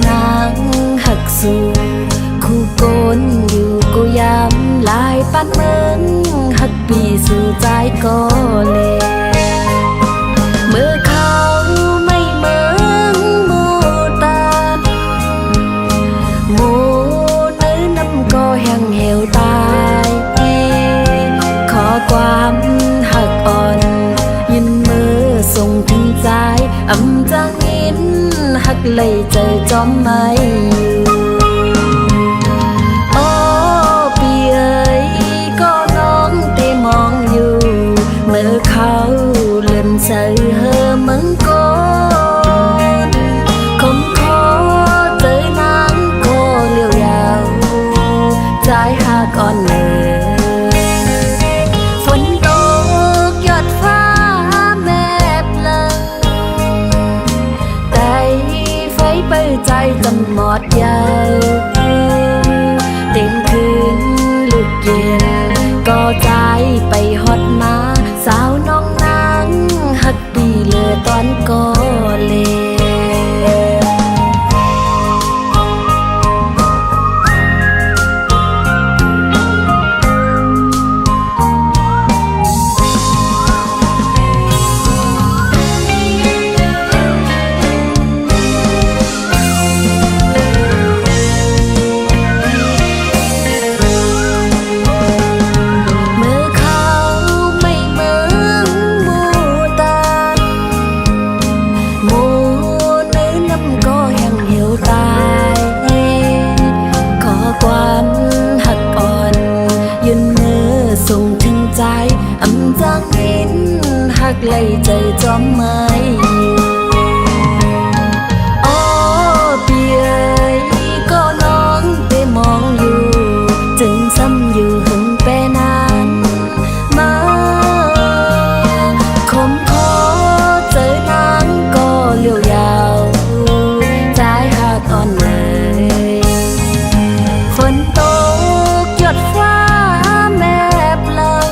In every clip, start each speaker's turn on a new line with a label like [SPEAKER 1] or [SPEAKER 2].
[SPEAKER 1] นางหักสู่คู่โกนอยู่กูยามลายปันเมืองหักปีสู่ใจก็เลยเมื่อเขาไม่เมืองมูตาหมูเนื้อน้ำก็แห้งเหี่ยวตายขอความหักอ่อนยินมือส่งถึงใจอำจังอินหักเลยเจอจอมไม่โอ้ปีเอ๋ยก็น้องได้มองอยู่เมื่อเขาเลื่อนใส่เฮอมึงก่อนคมคอเจอนางก็เลี้ยวยาวใจหักอ่อนเลยฝนตกหยดฟ้าแม่เปล่งแต่ไฟเปิดใจจำหมดยาวเต็มคืนลูกเย็นก็ใจไปฮอดมาสาวน้องนางหักปีเลือตอนก็เลเลยใจจอมไม่โอ้ปีเอ๋ยก็น้องได้มองอยู่จึงซ้ำอยู่หึงแปนานมาคมคอเจอนางก็เลี้ยวยาวใจหักอ่อนเลยฝนตกหยดฟ้าแม่เปล่ง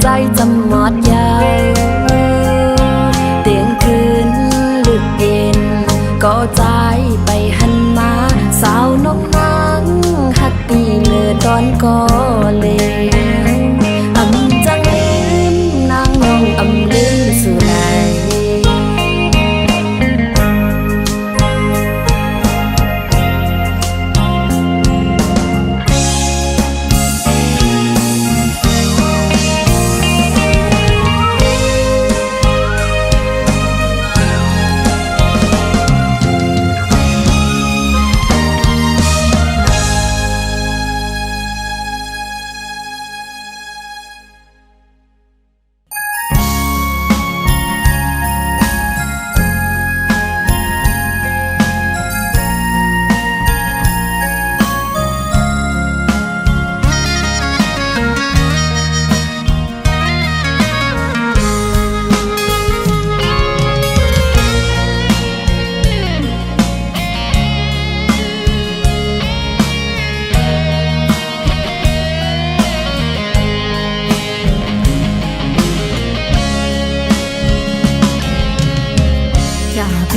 [SPEAKER 1] ใจจำหมดยาวเตียงคืนลึกเย็นก็ใจไปหันมาสาวน้องนางหักปีเลือตอนก็เลยอำจังลืมนางน้องอำลืมสู่ไหน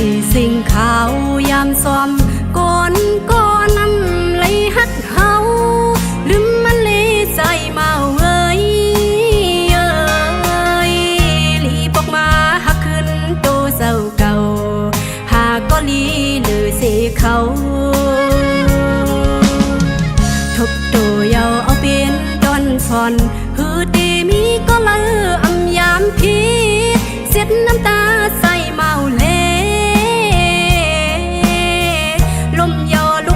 [SPEAKER 1] พี่สิ่งขาวยามซ้อมก่อนก็นำเลยฮัดเฮาลืมมันเลยใจมาเว้ยลีปอกมาหักขึ้นโตเศร้าเก่าหาก็ลีหรือเสเขาทบโตเยาเอาเป็นตอนฟอนฮือตีมีก็ละอำยามพี่เสียดน้ำตาใส่เมาเล่ลมยอลุ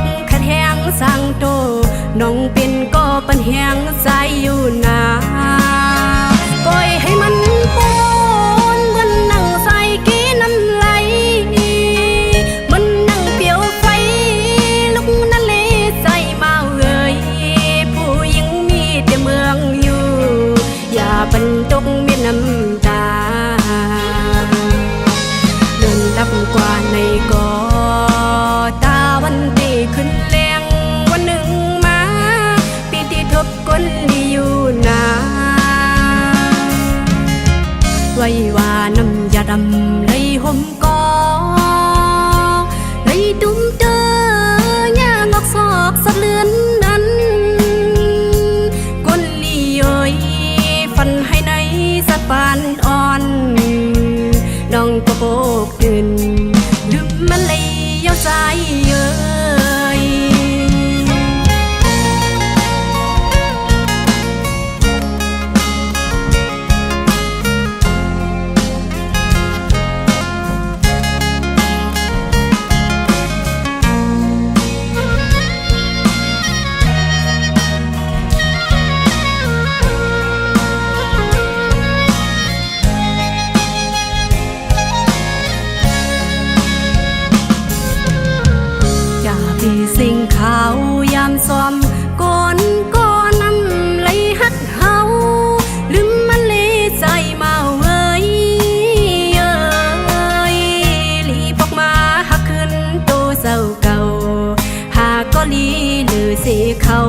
[SPEAKER 1] เขา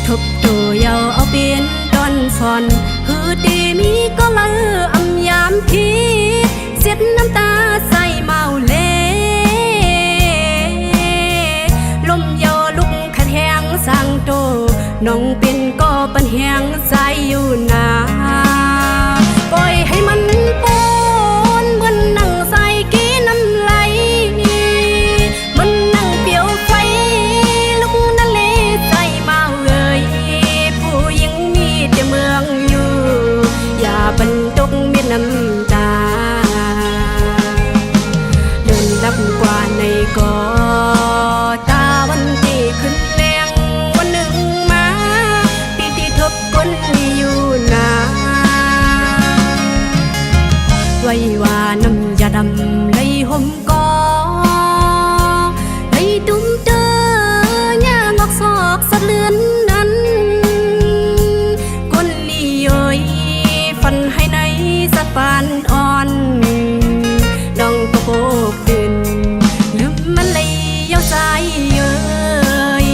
[SPEAKER 1] ทบตัวยาวเอาเป็นตอนฟอนฮือตีมีก็ละอำยามพีเสียดน้ำตาใส่เมาเล่ลมยอลุกขัดแหงสร้างโตน้องเป็นก็ปัญแหงใจอยู่นาปล่อยให้มันปนเหมือนนั่งใส่กี้น้ำไหลมันนั่งเปลี่ยวไฟลุกนั่นเลยใจเมาเอ่ยผู้หญิงมีแต่เมืองอยู่อย่าบรรทุกเม็ดน้ำตาเดินลับกว่าในกอตาวันที่ขึ้นแรงวันหนึ่งมาปีที่ทบก้นอยู่นาไว้ว่าน้ำยาดำไหลห่มกอไหลตุ้มเตอย่างอกซอกสะเลือนนั้นก้นลีเอ่ยฟันให้ในสะปานอ่อนน้องก็โบกตื่นลืมมันเลยเย้าใจเอ่ย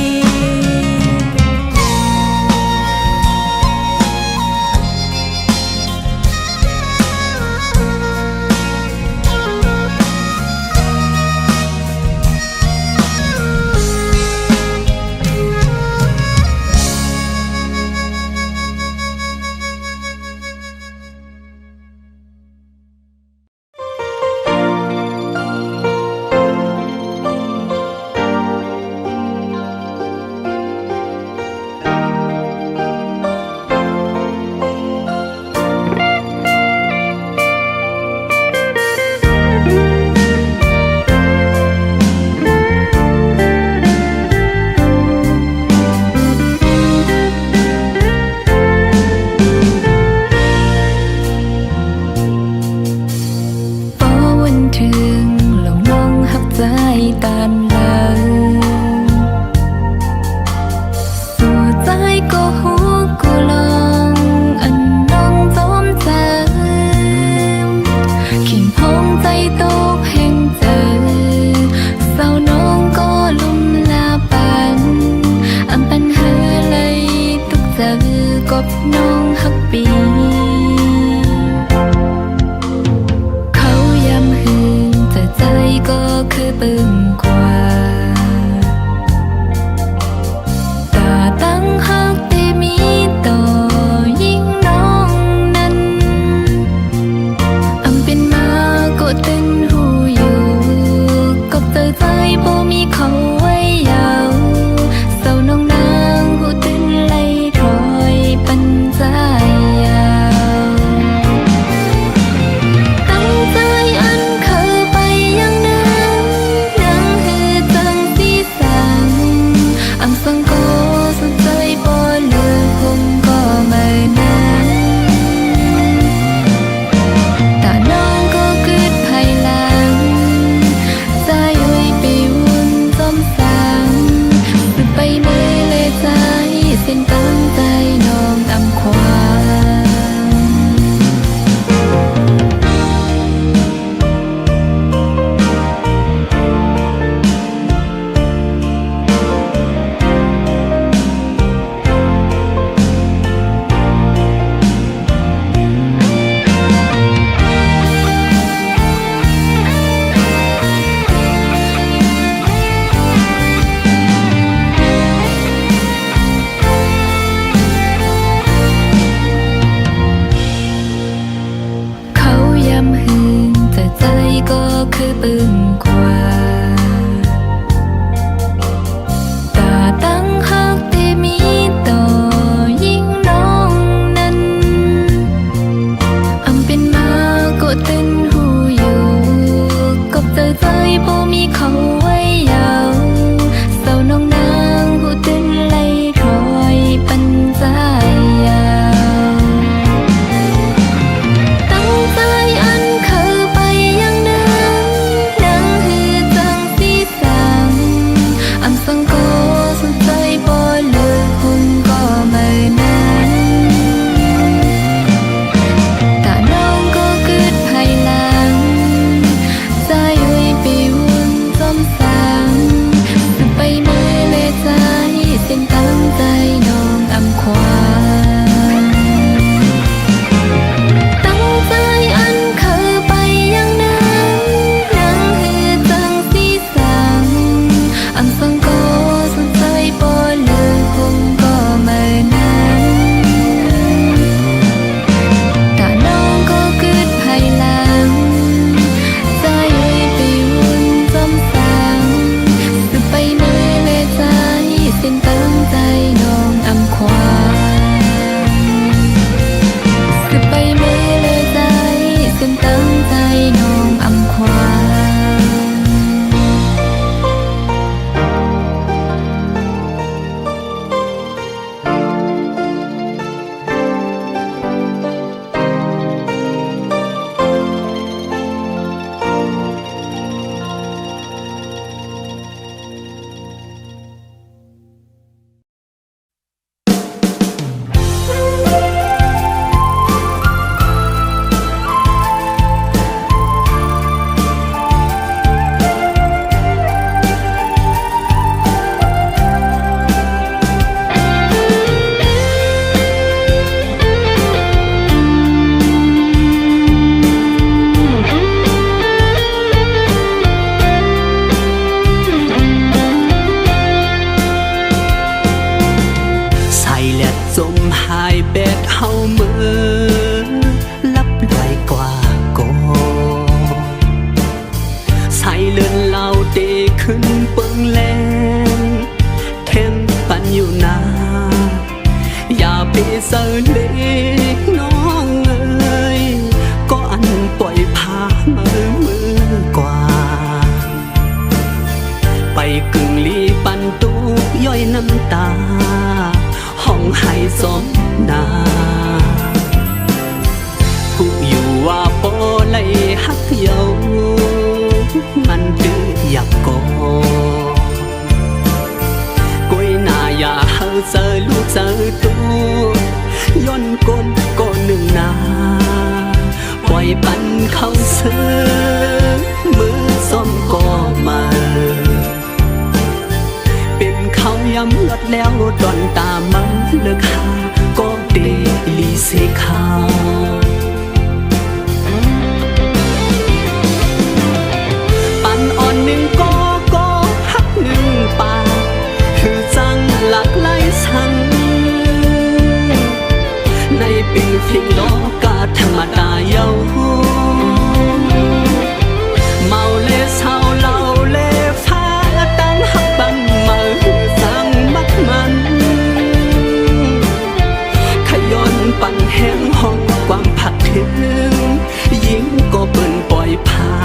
[SPEAKER 2] เปิงแลงเทนปันอยู่นาอย่าไปเสเล็กน้องเอ้ยก็อันปล่อยพามือกว่าไปกึ่งลีปันตุกย่อยน้ำตาห้องให้สมนาผู้อยู่ว่าโปเลยฮักเยามันดื้ออยากโกกวยหน้าอย่าเฮาเจอลูกเจอตัวย้อนก้นก็หนึ่งนาปล่อยปันเขาเสือมือส้มก็มาเป็นเขาย้ำลดแล้วตอนตามันเลิกหาก็เดลีเสขาวปันอ่อนหนึ่งก็ฮักหนึ่งป่าคือจังหลักไหลสังในปีเพียงโลกาธรรมดาเยาเมาเลเศร้าเล่าเลฟ้าตั้งฮักบันมาสังมักมันขย้อนปันแห้งห้องความผักถึงยิ่งก็เปิ่นปล่อยผ่าน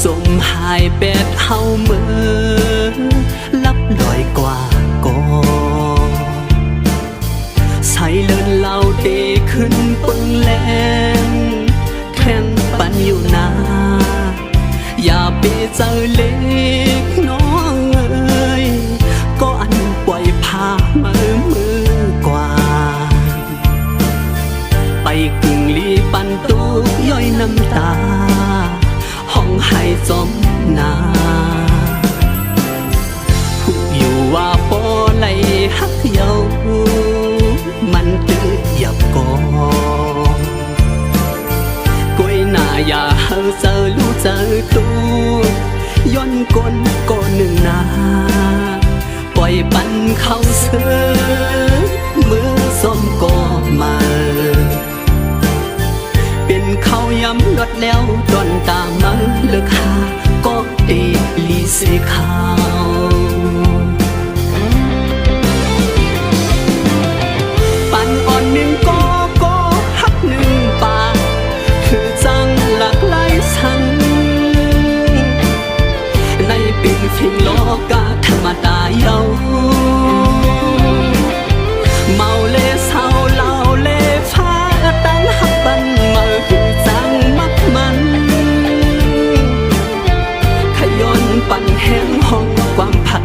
[SPEAKER 2] สมหายเป็ดเฮาเมื่อลับลอยกว่าก็ใส่เลินเหล่าเดขึ้นปึงแรงแทนปันอยู่นาอย่าไปเจอเล็กน้องเอ้ยก็อันปล่อยพามือกว่าไปกึ่งลีปันตุกย่อยน้ำตาห้องให้จมนาผู้อยู่ว่าโปเลยฮักเยามันตื้อหยับกกวยหน้าอย่าเฮาเจอลูกเจอตัวย้อนก้นก็หนึ่งนาปล่อยปันเขาเสือมือส้มก็มาเป็นเขาย้ำลดแล้วตอนตามมาเลิกหาก็เดลีเสขาวปันอ่อนหนึ่งก็ฮักหนึ่งป่าคือจังหลากหลายสังในปีฟิงโลกาธรรมดาเยาเมาเลเศร้าเล่าเลฟ้าตั้งฮักบันมาคือจังมักมันขย้อนปันแห้งห้องความผัก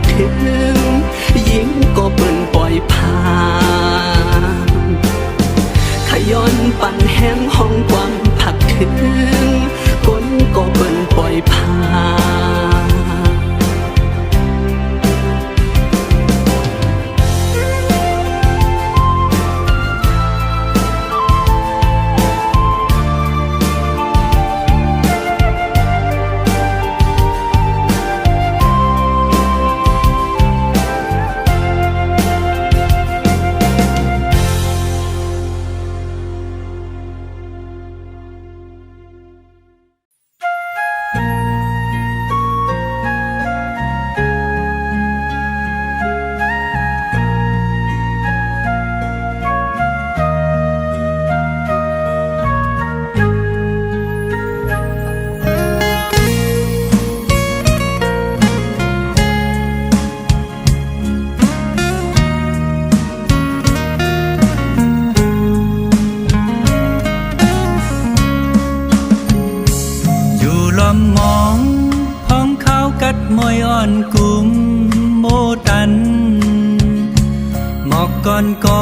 [SPEAKER 3] อกก่อนก็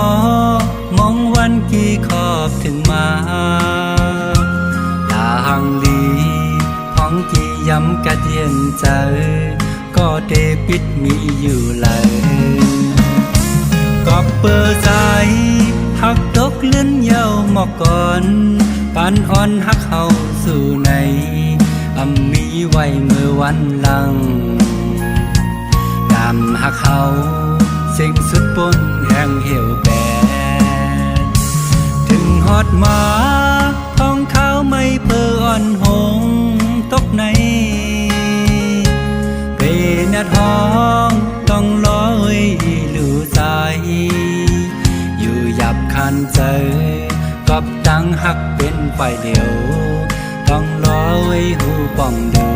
[SPEAKER 3] มองวันกี่ขอบถึงมาตาหังลีพ้องกี่ย้ำกะเดียนใจก็เดปิดมีอยู่เลยก็เปิดใจหักตกเลื่อนเย้าหมอกก่อนปานอ่อนหักเฮาสู่ในมีไว้เมื่อวันหลังดำหักเฮาสิ่งสุดปนแห่งเหี่ยวแบนถึงฮอดมาท้องเขาไม่เพื่ออ่อนหงตกในเป็นท้องต้องลอยหลู่ใจอยู่หยับคันเจอกับดังหักเป็นไฟเดียวต้องลอยหูป่องดู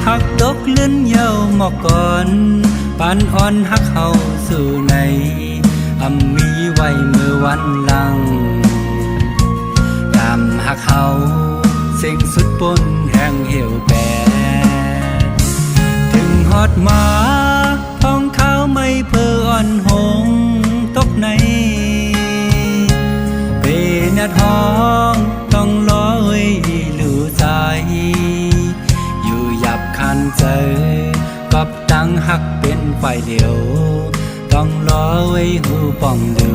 [SPEAKER 3] หักตกเลื่อนเย้าหมอกก่อนปานอ่อนหักเฮาสู่ในมีไว้เมื่อวันหลังดำหักเฮาสิ่งสุดปนแห่งเหี่ยวแบนถึงฮอดมาท้องเขาไม่เพื่ออ่อนหงตกในเป็นท้องต้องลอยหลู่ใจคันเจอกับดังหักเป็นไฟเดียวต้องรอไว้หูป่องดู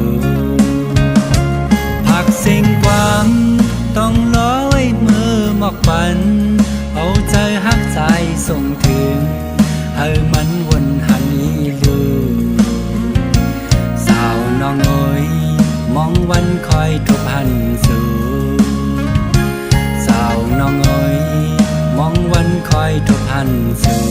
[SPEAKER 3] ผักสิ่งความต้องรอไว้มือหมอกปันเอาใจหักใจส่งถึงให้มันวนหันอีลูสาวน้องเอ๋ยมองวันคอยทุบหันสู่สาวน้องเอ๋ยมองวันคอยทุกหันสู่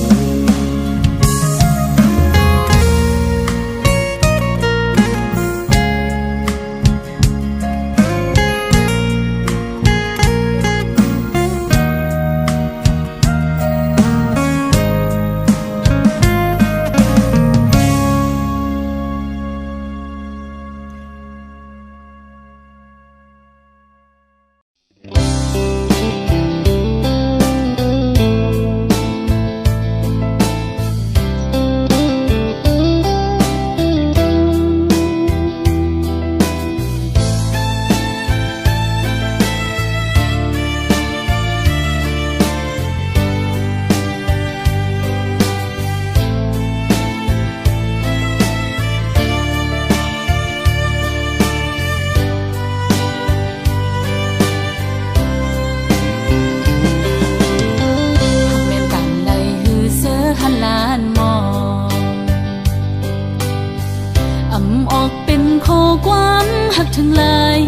[SPEAKER 1] ทั้งหลาย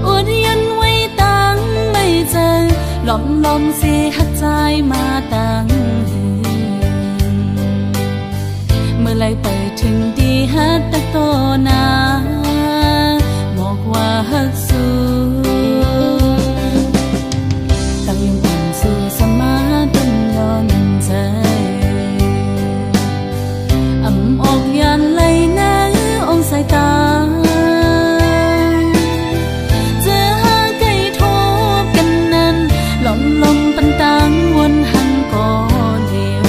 [SPEAKER 1] อดยันไว้ตั้งไม่เจอหลอมเสียหักใจมาตั้งเมื่อไรเปิดถึงดีฮัดตะโตนาบอกว่าฮักสู้ตั้งยังผ่านสู่สมาดันยอนใจออกยันไหลนะองสายตาเจอหาไก่โทบกันนั้นลมปันตังวนหันก่อเดียว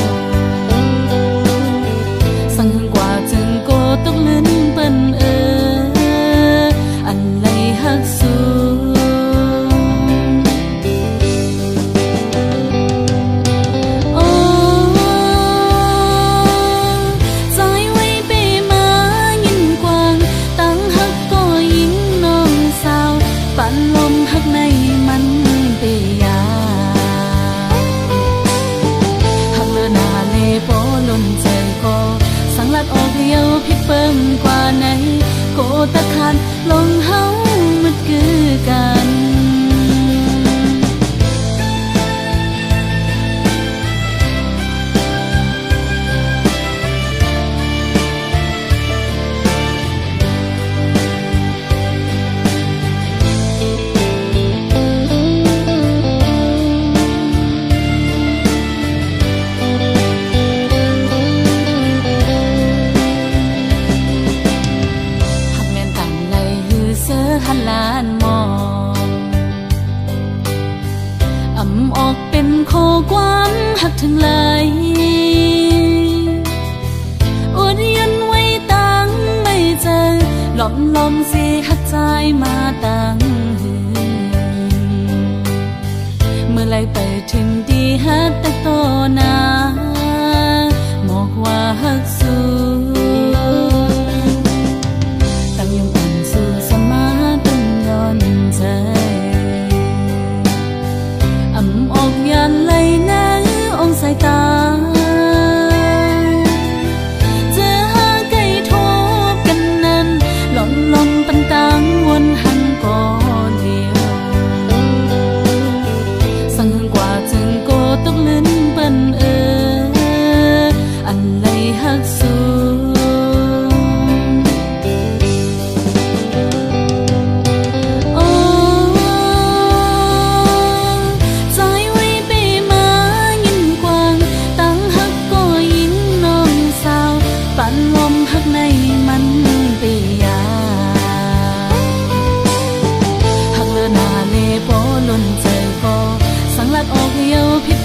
[SPEAKER 1] สั่งกว่าจึงโกตกลื่นเปิ้นอันไหลหักสู้พิดเปิ่มกว่าไหนโกตะคันลงเฮามันคือกัน หักทั้งหลายอดยันไว้ตั้งไม่เจอหลอมสิหักใจมาตั้งเมื่อไรไปถึงดีฮักแต่ต่อหน้าบอกว่าฮักสู้ตั้งยงปั่นสู่สมาตั้งย้อนใจอำออกยันไหลน้ำองสายตาจะหาไก่ทบกันนั้นหลอมปันตังวนหันก่อนเดียวสั่งหันกว่าจึงโกตกลิ้นเปิ้นอันไหลหักสู้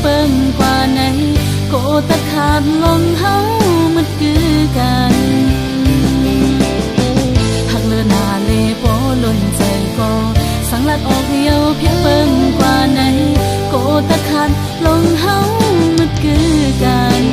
[SPEAKER 1] เปิ้งกว่าไหนโกตัดขาดลงเฮามันคือกันหักเลือนาเลโปล้นใจก็สังลัดออกเหี่ยวเพียงเปิ้งกว่าไหนโกตัดขาดลงเฮามันคือกัน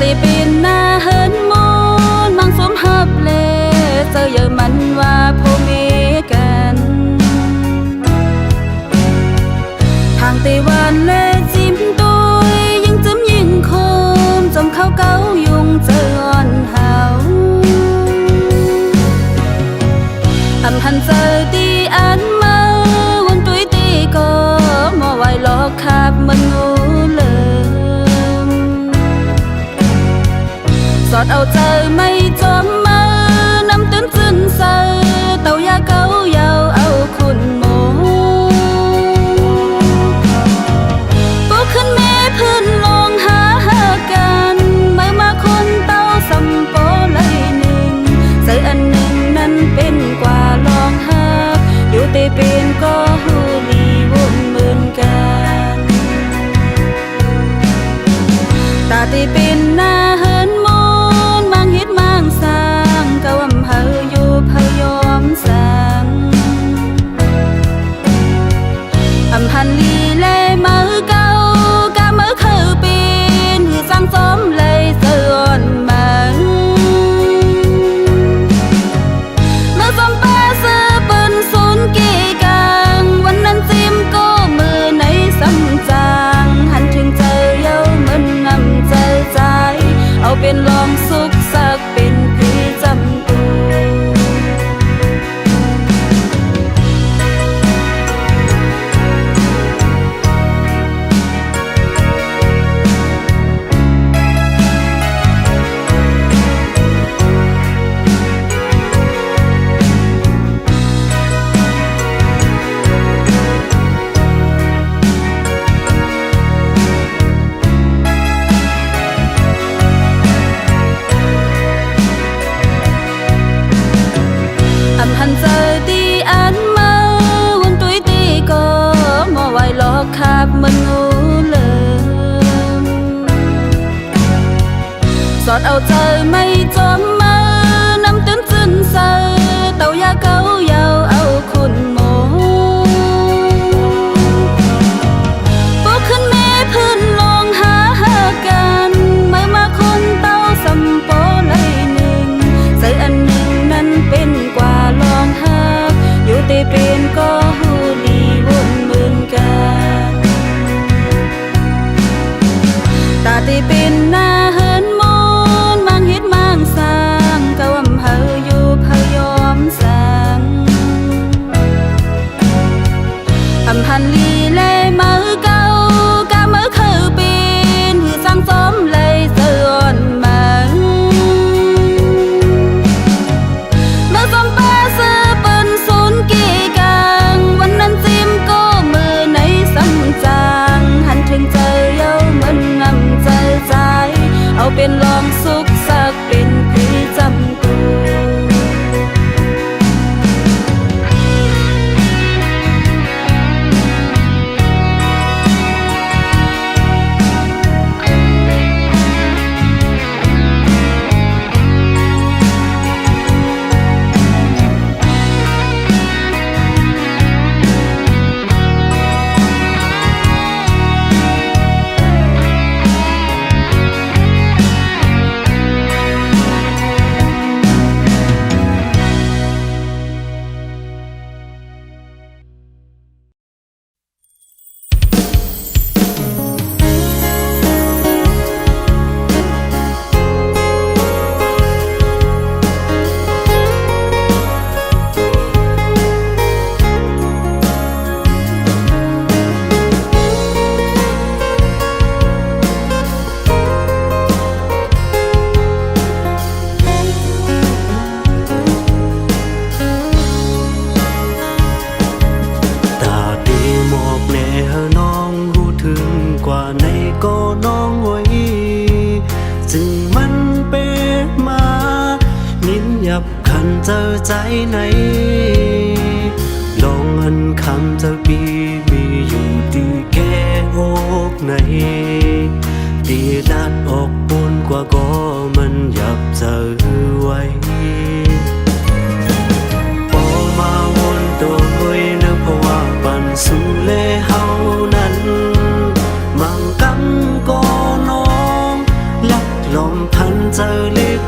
[SPEAKER 1] ตีปีนหน้าเฮินมูนมังสมหับเลเจอเยอะมันว่าผู้มีกันทางตีวันเลจิ้มตุยยิ่งจิ้มยิ่งคมจมเข้าเก้ายุงเจออ่อนเฮาอำหันเจอตีอันมาวนตุยตีก็มอไว้ลอกขับมันงูสอดเอาใจไม่จอมมานำตื้นจืนเซอเต่ายาเก้ายาวเอาคุณโมปุ๊ขึ้นแม่พื้นลองหากันเมื่อมาคนเต้าสัมโปเลยหนึ่งใส่อันหนึ่งนั้นเป็นกว่าลองหาอยู่ตีเป็นก็หูลีวนเหมือนกันตาตีเป็นหน้าเฮินสร้างกะวำเฮาอยู่พยอมสร้างอำพันลีเล่มือเก่ากะมือคือปีนหือสร้างซ้อมเลยเสื่อนมาเมื่อซ้อมป้าซื้อปืนศูนย์กี่กังวันนั้นซิมก็มือในซ้ำจางหันถึงเจอเย้ามันนำเจอใจเอาเป็นลองสุขสักเป็นขับมันงูเลิมสอดเอาใจไม่จอมมานำตื้นจืนเซอเต่ายาเก้ายาวเอาคุณโมปุ๊ขึ้นแม่พื้นลองหากันเมื่อมาคนเต้าสัมโปเลย ที่เป็นหน้าเฮินมนมังเฮ็ดมังสร้างกะวำเฮาอยู่พยอมสังอำพันลีเลมือเก่ากะมือคือเป็นหือสร้างสมเลยเสื่ออนมังเมื่อสมปาซื้อปืนศูนย์กี่กังวันนั้นซิมก็มือในสังจางหันถึงใจเย้ามันงำใจใจเอาเป็นลองสุขสักเป็นพี่จำตัว
[SPEAKER 2] เจอใจไหนลองอันคำเจอปีมีอยู่ตีแก้อกในตีลัดออกปนกว่าก็มันอยากเจอไว้พอมาวนตัวเฮ้ยนะเพราะว่าปันสู่เลเฮานั้นมังกำก็น้องลักลมพันเจอเล็ก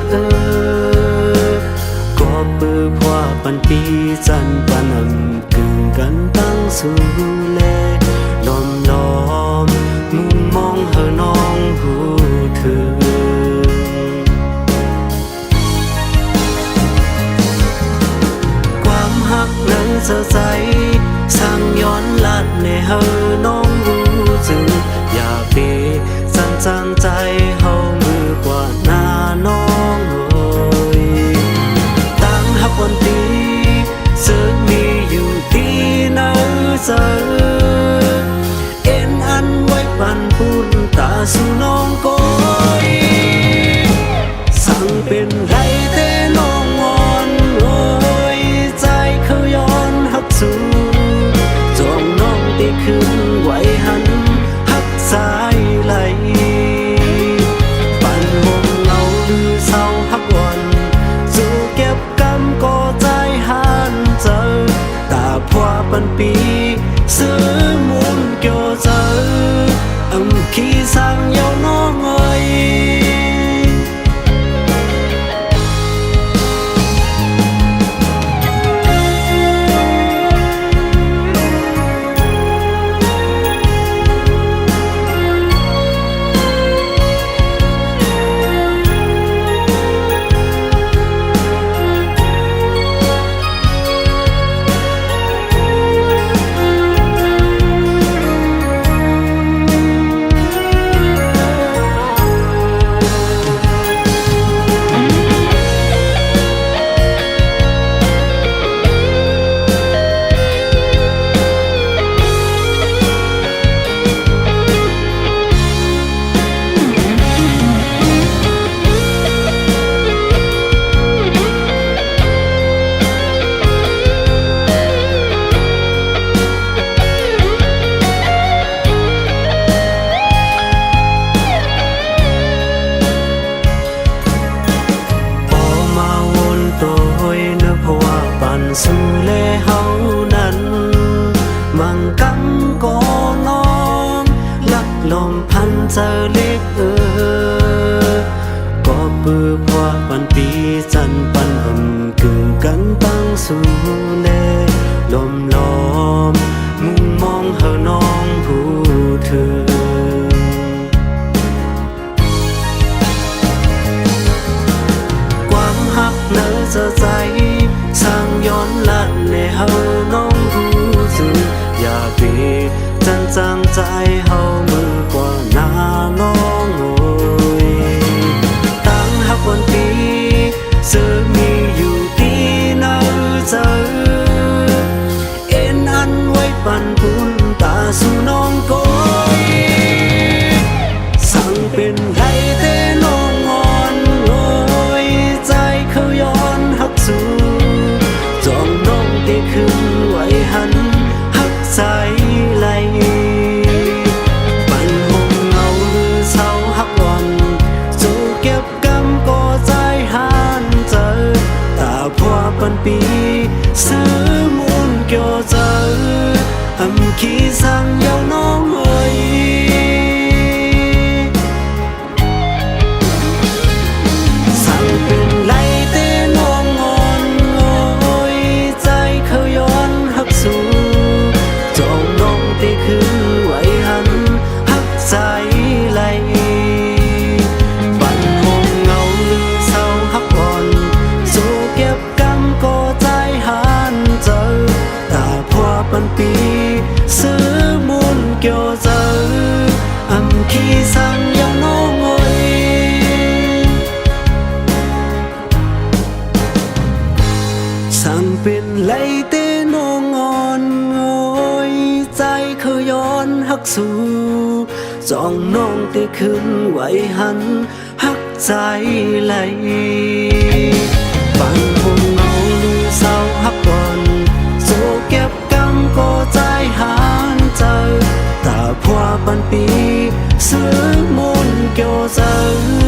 [SPEAKER 2] ปือพว่าปันปีจันปานำกึ่งกันตั้งสู่เลล้อมล้อมมุมมองเฮอน้องหูถึงความหักนั้นเสียใจสร้างย้อนลัดในเฮอน้องรู้จึงอย่าเปสั่นจังใจเฮามือกว่าหน้าน้องวันตีซึ่งมีอยู่ที่ไหนเจอเอ็นอันไว้ปันปุ่นตาสู่น้องก้อยสั่งเป็นไรแต่น้องงอนโอ้ยใจเขาย้อนหักสู่จองน้องได้ขึ้นไว้หันหักสายไหลปันมงเงาหรือเศร้าหักวันสู่เก็บก็ใจหันเจอตาพว่าปันปีซื้อมุนเกี่ยวเจอขี้สั่งเยาน้องเอ้ยสู่เลเฮานั้นมังกำก็น้องลักลมพันเจอเล็กก็ปือพว่าปันปีจันปันกึ่งกันตั้งสู่เลลมล้อมมุมมองเฮาน้องผู้เธอ เป็นไรแต่น้องงอนโอ้ยใจเขาย้อนหักสู่จองน้องได้คืนไว้หันหักใจไหลปันหงเงาหรือเศร้าหักวันจูเก็บกำก็ใจหันเจอตาพัวปันปีซื้อมูลเกี่ยวเจออำขี้สั่งเยาน้องเอ้ยสั่งเป็นไรแต่น้องงอนโอ้ยใจเขาย้อนหักสู่จองน้องได้คืนไว้หันหักใจไหลปันหงเงาหรือเศร้าหักอ่อนสู้เก็บกำก็ใจหันเจอตาพัวปันปีซื้อมูลเกี่ยวเจออำขี้สั่งยังน้องเอ้ยสั่งเป็นไรแต่น้องงอนโอ้ยใจเขาย้อนหักสู่จองน้องได้คืนไว้หันหักใจไหลปันหงเงาหรือเศร้าหักก่อนสู้เก็บกำก็ใจหันเจอตาพัวปันปีซื้อมูลเกี่ยวเจอ